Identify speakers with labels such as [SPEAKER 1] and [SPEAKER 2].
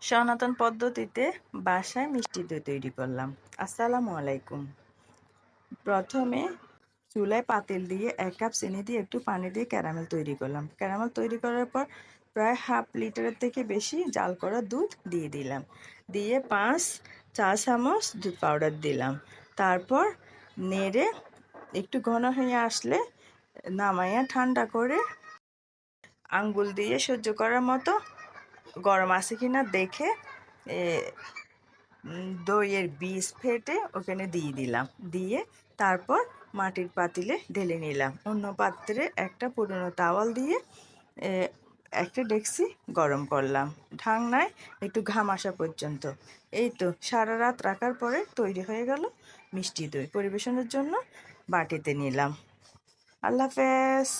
[SPEAKER 1] সনাতন পদ্ধতিতে বাসায় মিষ্টি দই তৈরি করলাম। আসসালামু আলাইকুম। প্রথমে চুলায় পাতিল দিয়ে 1 কাপ চিনি দিয়ে একটু পানি দিয়ে ক্যারামেল তৈরি করলাম। ক্যারামেল তৈরি করার পর প্রায় হাফ লিটারের থেকে বেশি জাল করা দুধ দিয়ে দিলাম। দিয়ে 5 চা চামচ দুধ পাউডার দিলাম। তারপর নেড়ে একটু ঘন হয়ে আসলে নামাইয়া ঠান্ডা করে আঙ্গুল দিয়ে সহ্য করার মতো গরম আছে কিনা দেখে দইয়ের বীজ ফেটে ওখানে দিয়ে দিলাম। দিয়ে তারপর মাটির পাতিলে ঢেলে নিলাম। অন্য পাত্রে একটা পুরনো তাওয়াল দিয়ে একটা ডেকচি গরম করলাম, ঢাকনায় একটু ঘাম আসা পর্যন্ত। এই তো সারা রাত রাখার পরে তৈরি হয়ে গেল মিষ্টি দই। পরিবেশনের জন্য বাটিতে নিলাম। আল্লাহ হাফেজ।